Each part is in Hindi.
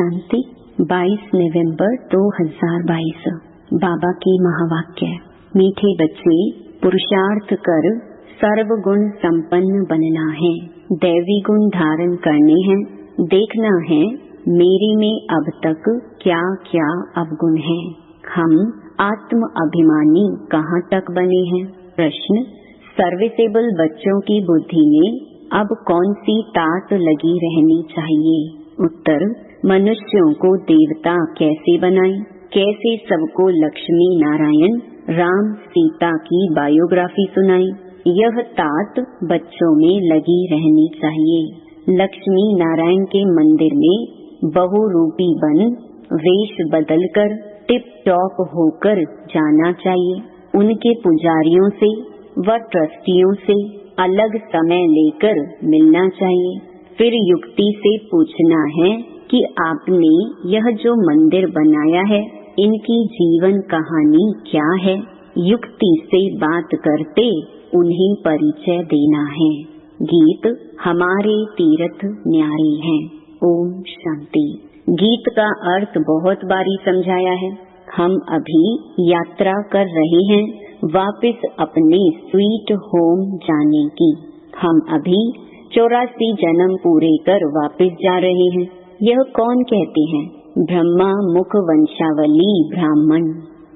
शांति 22 नवंबर 2022। बाबा की महावाक्य। मीठे बच्चे, पुरुषार्थ कर सर्व गुण संपन्न बनना है, दैवी गुण धारण करने हैं, देखना है मेरे में अब तक क्या क्या अवगुण है। हम आत्म अभिमानी कहाँ तक बने हैं। प्रश्न, सर्विसेबल बच्चों की बुद्धि में अब कौन सी तात लगी रहनी चाहिए। उत्तर, मनुष्यों को देवता कैसे बनाएं, कैसे सबको लक्ष्मी नारायण राम सीता की बायोग्राफी सुनाएं, यह तात बच्चों में लगी रहनी चाहिए। लक्ष्मी नारायण के मंदिर में बहुरूपी बन वेश बदलकर टिप टॉप होकर जाना चाहिए। उनके पुजारियों से व ट्रस्टियों से अलग समय लेकर मिलना चाहिए। फिर युक्ति से पूछना है कि आपने यह जो मंदिर बनाया है, इनकी जीवन कहानी क्या है। युक्ति से बात करते उन्हें परिचय देना है। गीत हमारे तीर्थ न्यारी हैं। ओम शांति। गीत का अर्थ बहुत बारी समझाया है। हम अभी यात्रा कर रहे हैं वापस अपने स्वीट होम जाने की। हम अभी 84 जन्म पूरे कर वापस जा रहे हैं। यह कौन कहते हैं? ब्रह्मा मुख वंशावली ब्राह्मण।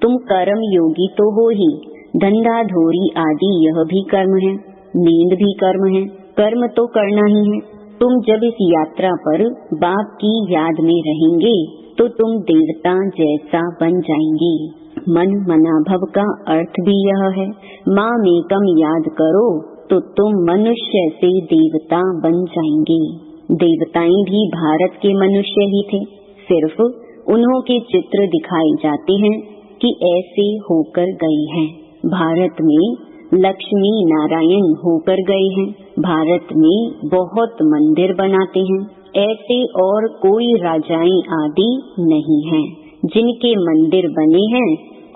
तुम कर्म योगी तो हो ही, धंधा धोरी आदि यह भी कर्म है, नींद भी कर्म है, कर्म तो करना ही है। तुम जब इस यात्रा पर बाप की याद में रहेंगे तो तुम देवता जैसा बन जाएंगी। मन मनाभव का अर्थ भी यह है, माम एकम याद करो तो तुम मनुष्य से देवता बन जाएंगे। देवताएं भी भारत के मनुष्य ही थे, सिर्फ उन्हों के चित्र दिखाए जाते हैं कि ऐसे होकर गए हैं। भारत में लक्ष्मी नारायण होकर गए हैं। भारत में बहुत मंदिर बनाते हैं। ऐसे और कोई राजाएं आदि नहीं हैं जिनके मंदिर बने हैं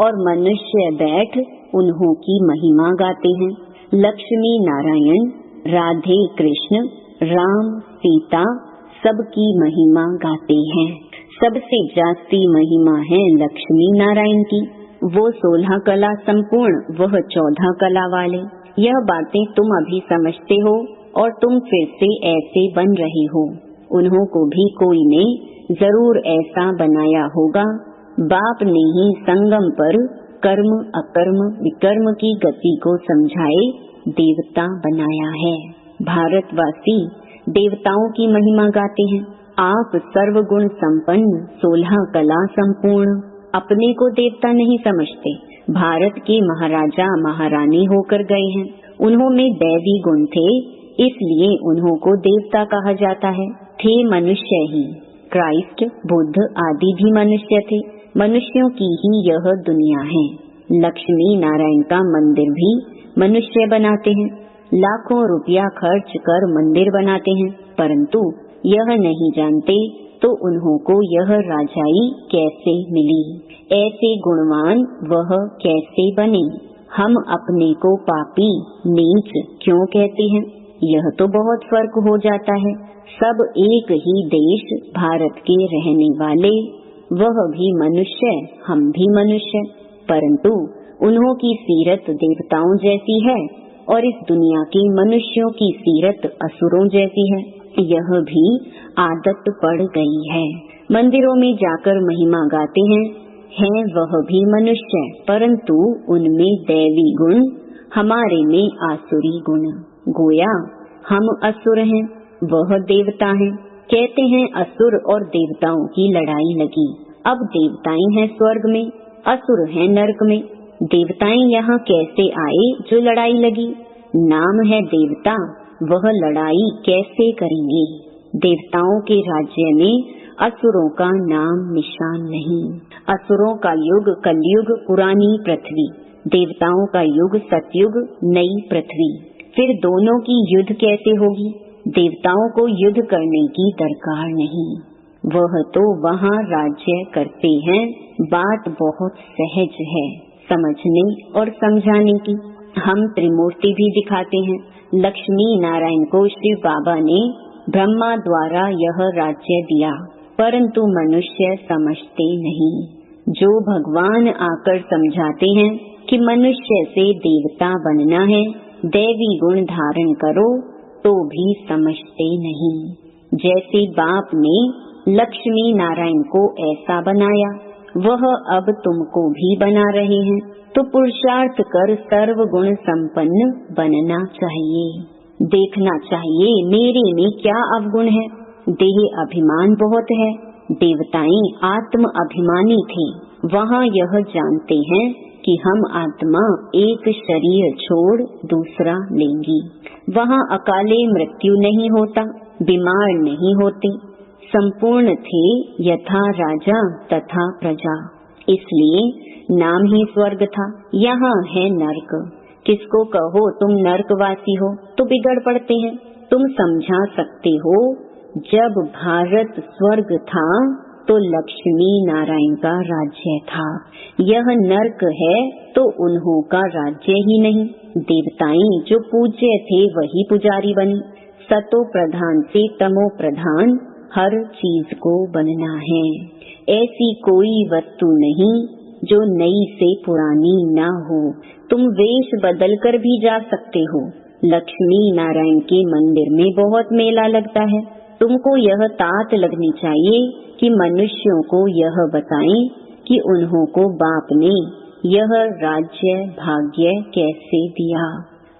और मनुष्य बैठ उन्हों की महिमा गाते हैं। लक्ष्मी नारायण, राधे कृष्ण, राम सीता सबकी महिमा गाते हैं। सबसे जास्ती महिमा है लक्ष्मी नारायण की। वो 16 कला संपूर्ण, वह 14 कला वाले। यह बातें तुम अभी समझते हो और तुम फिर से ऐसे बन रहे हो। उन्हों को भी कोई ने जरूर ऐसा बनाया होगा। बाप ने ही संगम पर कर्म अकर्म विकर्म की गति को समझाए देवता बनाया है। भारतवासी देवताओं की महिमा गाते हैं। आप सर्वगुण संपन्न, 16 कला संपूर्ण अपने को देवता नहीं समझते। भारत के महाराजा महारानी होकर गए हैं। उन्हों में दैवी गुण थे, इसलिए उन्हों को देवता कहा जाता है। थे मनुष्य ही। क्राइस्ट, बुद्ध आदि भी मनुष्य थे। मनुष्यों की ही यह दुनिया है। लक्ष्मी नारायण का मंदिर भी मनुष्य बनाते हैं। लाखों रुपया खर्च कर मंदिर बनाते हैं, परंतु यह नहीं जानते तो उन्हों को यह राजाई कैसे मिली, ऐसे गुणवान वह कैसे बने। हम अपने को पापी नीच क्यों कहते हैं? यह तो बहुत फर्क हो जाता है। सब एक ही देश भारत के रहने वाले, वह भी मनुष्य, हम भी मनुष्य, परंतु उन्हों की सीरत देवताओं जैसी है और इस दुनिया के मनुष्यों की सीरत असुरों जैसी है। यह भी आदत पड़ गई है। मंदिरों में जाकर महिमा गाते हैं वह भी मनुष्य, परंतु उनमें दैवी गुण, हमारे में आसुरी गुण। गोया हम असुर हैं, वह देवता हैं। कहते हैं असुर और देवताओं की लड़ाई लगी। अब देवताएं हैं स्वर्ग में, असुर हैं नरक में। देवताएं यहाँ कैसे आए जो लड़ाई लगी? नाम है देवता, वह लड़ाई कैसे करेंगे? देवताओं के राज्य में असुरों का नाम निशान नहीं। असुरों का युग कलयुग पुरानी पृथ्वी, देवताओं का युग सतयुग नई पृथ्वी। फिर दोनों की युद्ध कैसे होगी? देवताओं को युद्ध करने की दरकार नहीं, वह तो वहाँ राज्य करते हैं। बात बहुत सहज है समझने और समझाने की। हम त्रिमूर्ति भी दिखाते हैं। लक्ष्मी नारायण को शिव बाबा ने ब्रह्मा द्वारा यह राज्य दिया। परंतु मनुष्य समझते नहीं। जो भगवान आकर समझाते हैं कि मनुष्य से देवता बनना है, दैवी गुण धारण करो, तो भी समझते नहीं। जैसे बाप ने लक्ष्मी नारायण को ऐसा बनाया, वह अब तुमको भी बना रहे हैं, तो पुरुषार्थ कर सर्व गुण संपन्न बनना चाहिए। देखना चाहिए मेरे में क्या अवगुण है। देह अभिमान बहुत है। देवताएं आत्म अभिमानी थे, वहाँ यह जानते हैं कि हम आत्मा एक शरीर छोड़ दूसरा लेंगी। वहाँ अकाले मृत्यु नहीं होता, बीमार नहीं होते, संपूर्ण थे यथा राजा तथा प्रजा। इसलिए नाम ही स्वर्ग था। यहाँ है नरक। किसको कहो तुम नरकवासी हो तो बिगड़ पड़ते हैं। तुम समझा सकते हो, जब भारत स्वर्ग था तो लक्ष्मी नारायण का राज्य था। यह नरक है तो उन्हों का राज्य ही नहीं। देवताएं जो पूज्य थे वही पुजारी बने। सतो प्रधान से तमो प्रधान हर चीज को बनना है। ऐसी कोई वस्तु नहीं जो नई से पुरानी ना हो। तुम वेश बदल कर भी जा सकते हो। लक्ष्मी नारायण के मंदिर में बहुत मेला लगता है। तुमको यह तात लगनी चाहिए कि मनुष्यों को यह बताएं कि उन्हों को बाप ने यह राज्य भाग्य कैसे दिया।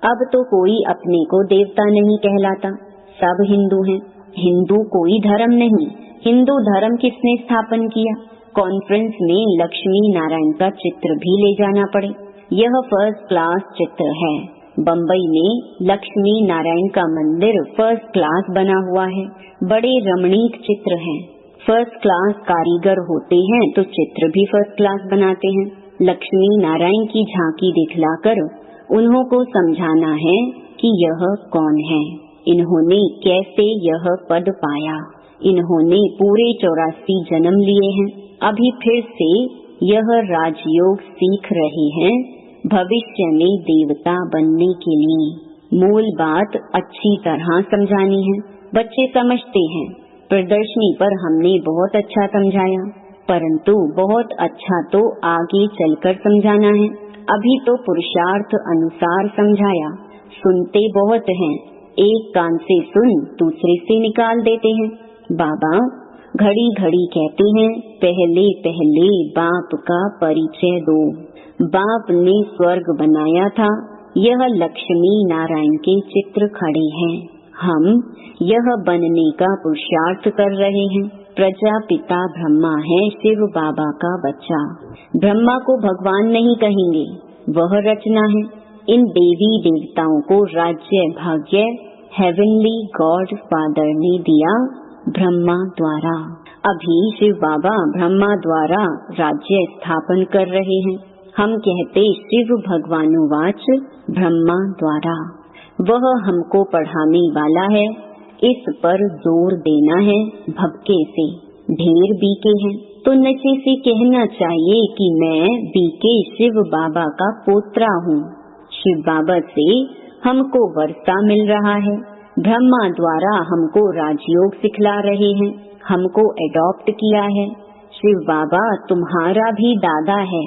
अब तो कोई अपने को देवता नहीं कहलाता, सब हिंदू हैं। हिंदू कोई धर्म नहीं। हिंदू धर्म किसने स्थापन किया? कॉन्फ्रेंस में लक्ष्मी नारायण का चित्र भी ले जाना पड़े। यह फर्स्ट क्लास चित्र है। बम्बई में लक्ष्मी नारायण का मंदिर फर्स्ट क्लास बना हुआ है। बड़े रमणीक चित्र हैं। फर्स्ट क्लास कारीगर होते हैं तो चित्र भी फर्स्ट क्लास बनाते हैं। लक्ष्मी नारायण की झांकी दिखलाकर उन्हों को समझाना है कि यह कौन है, इन्होंने कैसे यह पद पाया। इन्होंने पूरे 84 जन्म लिए हैं। अभी फिर से यह राजयोग सीख रहे हैं भविष्य में देवता बनने के लिए। मूल बात अच्छी तरह समझानी है। बच्चे समझते हैं। प्रदर्शनी पर हमने बहुत अच्छा समझाया, परंतु बहुत अच्छा तो आगे चलकर समझाना है। अभी तो पुरुषार्थ अनुसार समझाया। सुनते बहुत हैं, एक कान से सुन दूसरे से निकाल देते हैं। बाबा घड़ी घड़ी कहते हैं, पहले पहले बाप का परिचय दो। बाप ने स्वर्ग बनाया था। यह लक्ष्मी नारायण के चित्र खड़े हैं। हम यह बनने का पुरुषार्थ कर रहे हैं। प्रजापिता ब्रह्मा है, शिव बाबा का बच्चा। ब्रह्मा को भगवान नहीं कहेंगे, वह रचना है। इन देवी देवताओं को राज्य भाग्य हेवनली गॉड फादर ने दिया ब्रह्मा द्वारा। अभी शिव बाबा ब्रह्मा द्वारा राज्य स्थापन कर रहे हैं। हम कहते शिव भगवानुवाच ब्रह्मा द्वारा। वह हमको पढ़ाने वाला है, इस पर जोर देना है। भक्के से ढेर बीके हैं तो नशे से कहना चाहिए कि मैं बीके शिव बाबा का पोत्रा हूँ। शिव बाबा से हमको वर्षा मिल रहा है। ब्रह्मा द्वारा हमको राजयोग सिखला रहे हैं, हमको एडॉप्ट किया है। शिव बाबा तुम्हारा भी दादा है।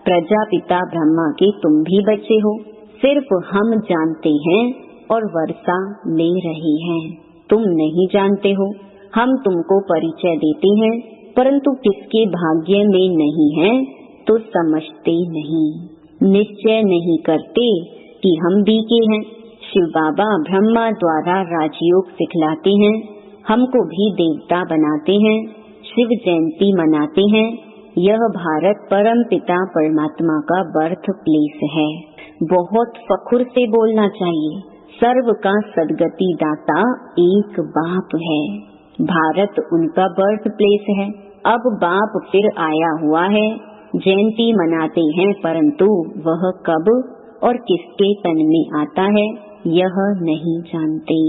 प्रजापिता ब्रह्मा के तुम भी बच्चे हो। सिर्फ हम जानते हैं और वर्षा ले रहे हैं, तुम नहीं जानते हो। हम तुमको परिचय देते हैं, परंतु किसके भाग्य में नहीं है तो समझते नहीं, निश्चय नहीं करते कि हम बीके हैं। शिव बाबा ब्रह्मा द्वारा राजयोग सिखलाते हैं, हमको भी देवता बनाते हैं। शिव जयंती मनाते हैं। यह भारत परम पिता परमात्मा का बर्थ प्लेस है। बहुत फखुर से बोलना चाहिए। सर्व का सदगति दाता एक बाप है। भारत उनका बर्थ प्लेस है। अब बाप फिर आया हुआ है। जयंती मनाते हैं, परंतु वह कब और किसके तन में आता है यह नहीं जानते।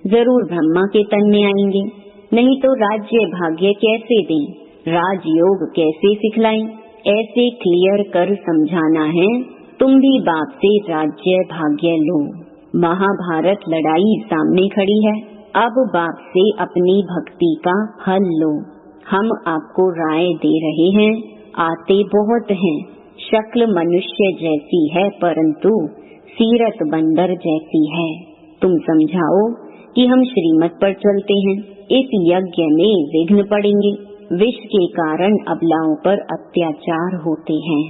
जरूर ब्रह्मा के तन में आएंगे, नहीं तो राज्य भाग्य कैसे दें, राजयोग कैसे सिखलाएं। ऐसे क्लियर कर समझाना है। तुम भी बाप से राज्य भाग्य लो। महाभारत लड़ाई सामने खड़ी है। अब बाप से अपनी भक्ति का फल लो। हम आपको राय दे रहे हैं, आते बहुत हैं। शक्ल मनुष्य जैसी है परंतु सीरत बंदर जैसी है। तुम समझाओ कि हम श्रीमत पर चलते हैं। इस यज्ञ में विघ्न पड़ेंगे। विष के कारण अबलाओं पर अत्याचार होते हैं।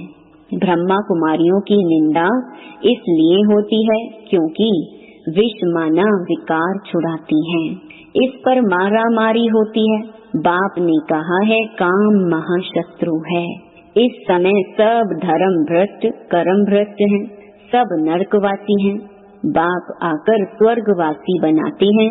ब्रह्मा कुमारियों की निंदा इसलिए होती है क्योंकि विष माना विकार छुड़ाती हैं। इस पर मारा मारी होती है। बाप ने कहा है काम महाशत्रु है। इस समय सब धर्म भ्रष्ट कर्म भ्रष्ट हैं, सब नरकवासी हैं। बाप आकर स्वर्गवासी बनाते हैं।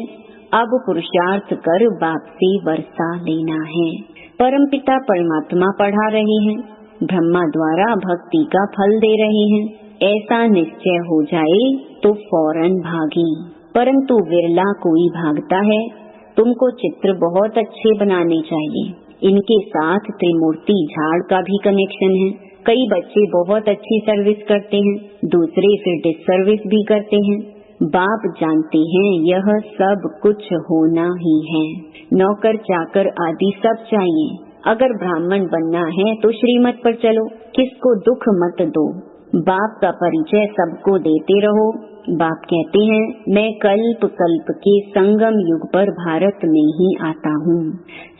अब पुरुषार्थ कर बाप से वर्षा लेना है। परमपिता परमात्मा पढ़ा रहे हैं, ब्रह्मा द्वारा भक्ति का फल दे रहे हैं। ऐसा निश्चय हो जाए तो फौरन भागी, परंतु विरला कोई भागता है। तुमको चित्र बहुत अच्छे बनाने चाहिए। इनके साथ त्रिमूर्ति झाड़ का भी कनेक्शन है। कई बच्चे बहुत अच्छी सर्विस करते हैं, दूसरे फिर डिससर्विस भी करते हैं। बाप जानते हैं यह सब कुछ होना ही है। नौकर चाकर आदि सब चाहिए। अगर ब्राह्मण बनना है तो श्रीमत पर चलो, किसको दुख मत दो। बाप का परिचय सबको देते रहो। बाप कहते हैं मैं कल्प कल्प के संगम युग पर भारत में ही आता हूँ,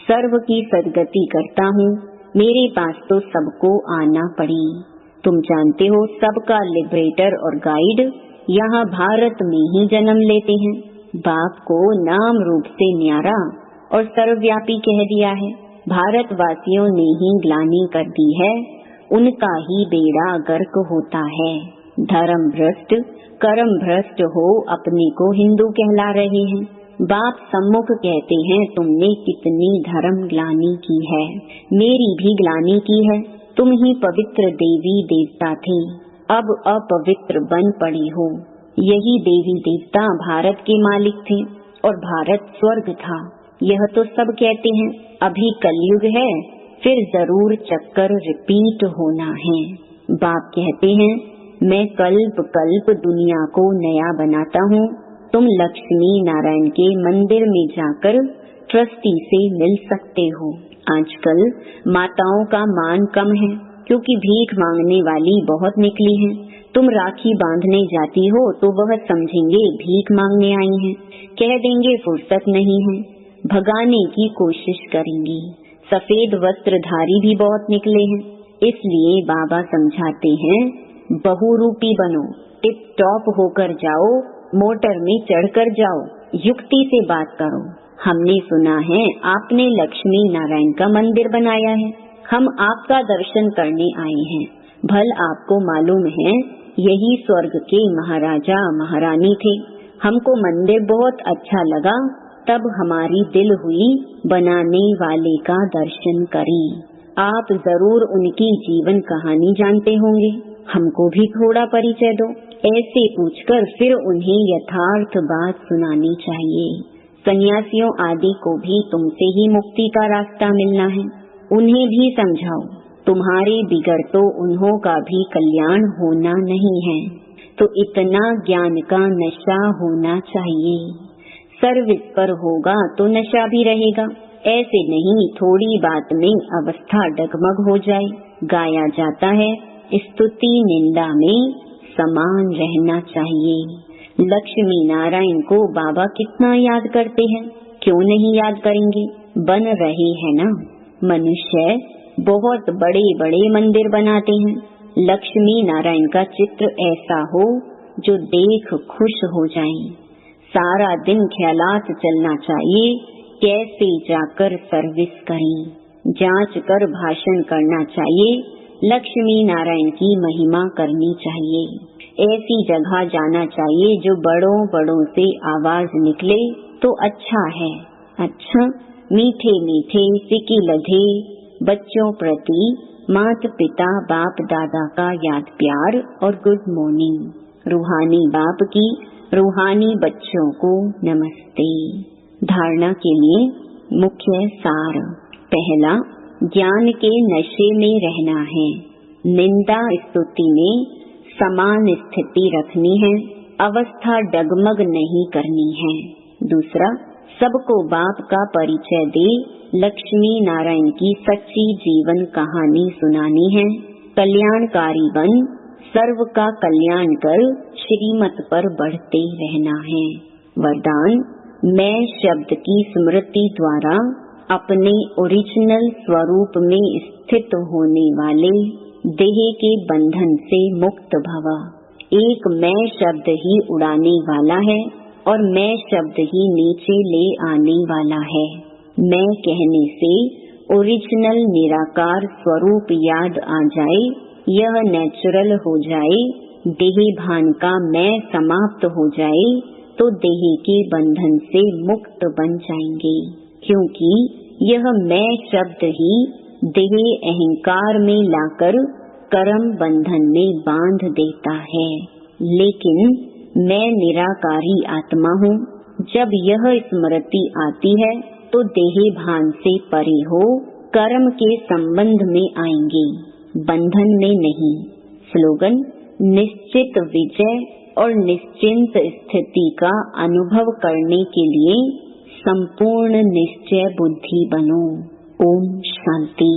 सर्व की सदगति करता हूँ। मेरे पास तो सबको आना पड़ी। तुम जानते हो सबका लिबरेटर और गाइड यहाँ भारत में ही जन्म लेते हैं। बाप को नाम रूप से न्यारा और सर्वव्यापी कह दिया है। भारतवासियों ने ही ग्लानि कर दी है, उनका ही बेड़ा गर्क होता है। धर्म भ्रष्ट कर्म भ्रष्ट हो अपने को हिंदू कहला रहे हैं। बाप सम्मुख कहते हैं तुमने कितनी धर्म ग्लानि की है, मेरी भी ग्लानि की है। तुम ही पवित्र देवी देवता थे, अब अपवित्र बन पड़ी हो। यही देवी देवता भारत के मालिक थे और भारत स्वर्ग था। यह तो सब कहते हैं। अभी कलयुग है, फिर जरूर चक्कर रिपीट होना है। बाप कहते हैं मैं कल्प कल्प दुनिया को नया बनाता हूँ। तुम लक्ष्मी नारायण के मंदिर में जाकर ट्रस्टी से मिल सकते हो। आजकल माताओं का मान कम है क्योंकि भीख मांगने वाली बहुत निकली हैं। तुम राखी बांधने जाती हो तो वह समझेंगे भीख मांगने आई हैं, कह देंगे फुर्सत नहीं है, भगाने की कोशिश करेंगी। सफेद वस्त्रधारी भी बहुत निकले हैं। इसलिए बाबा समझाते हैं बहुरूपी बनो, टिप टॉप होकर जाओ, मोटर में चढ़कर जाओ, युक्ति से बात करो। हमने सुना है आपने लक्ष्मी नारायण का मंदिर बनाया है, हम आपका दर्शन करने आए हैं। भल आपको मालूम है यही स्वर्ग के महाराजा महारानी थे। हमको मंदिर बहुत अच्छा लगा, तब हमारी दिल हुई बनाने वाले का दर्शन करें। आप जरूर उनकी जीवन कहानी जानते होंगे, हमको भी थोड़ा परिचय दो। ऐसे पूछकर फिर उन्हें यथार्थ बात सुनानी चाहिए। सन्यासियों आदि को भी तुमसे ही मुक्ति का रास्ता मिलना है, उन्हें भी समझाओ। तुम्हारे बिगड़ तो उन्हों का भी कल्याण होना नहीं है, तो इतना ज्ञान का नशा होना चाहिए। सर्विस पर होगा तो नशा भी रहेगा। ऐसे नहीं थोड़ी बात में अवस्था डगमग हो जाए। गाया जाता है स्तुति निंदा में समान रहना चाहिए। लक्ष्मी नारायण को बाबा कितना याद करते हैं, क्यों नहीं याद करेंगे, बन रहे हैं ना। मनुष्य बहुत बड़े बड़े मंदिर बनाते हैं। लक्ष्मी नारायण का चित्र ऐसा हो जो देख खुश हो जाएं। सारा दिन ख्यालात चलना चाहिए कैसे जाकर सर्विस करें, जांच कर भाषण करना चाहिए। लक्ष्मी नारायण की महिमा करनी चाहिए। ऐसी जगह जाना चाहिए जो बड़ों बड़ों से आवाज निकले तो अच्छा है। अच्छा मीठे मीठे सिकी लधे बच्चों प्रति माता पिता बाप दादा का याद प्यार और गुड मॉर्निंग। रूहानी बाप की रूहानी बच्चों को नमस्ते। धारणा के लिए मुख्य सार। पहला, ज्ञान के नशे में रहना है। निंदा स्तुति में समान स्थिति रखनी है, अवस्था डगमग नहीं करनी है। दूसरा, सबको बाप का परिचय दे लक्ष्मी नारायण की सच्ची जीवन कहानी सुनानी है। कल्याणकारी बन सर्व का कल्याण कर श्रीमत पर बढ़ते रहना है। वरदान, मैं शब्द की स्मृति द्वारा अपने ओरिजिनल स्वरूप में स्थित होने वाले देह के बंधन से मुक्त भव। एक मैं शब्द ही उड़ाने वाला है और मैं शब्द ही नीचे ले आने वाला है। मैं कहने से ओरिजिनल निराकार स्वरूप याद आ जाए, यह नेचुरल हो जाए, देह भान का मैं समाप्त हो जाए तो देह के बंधन से मुक्त बन जाएंगे, क्योंकि यह मैं शब्द ही देह अहंकार में लाकर कर्म बंधन में बांध देता है। लेकिन मैं निराकारी आत्मा हूँ। जब यह स्मृति आती है तो देह भान से परे हो कर्म के संबंध में आएंगे, बंधन में नहीं। स्लोगन, निश्चित विजय और निश्चिंत स्थिति का अनुभव करने के लिए संपूर्ण निश्चय बुद्धि बनो। ओम शांति।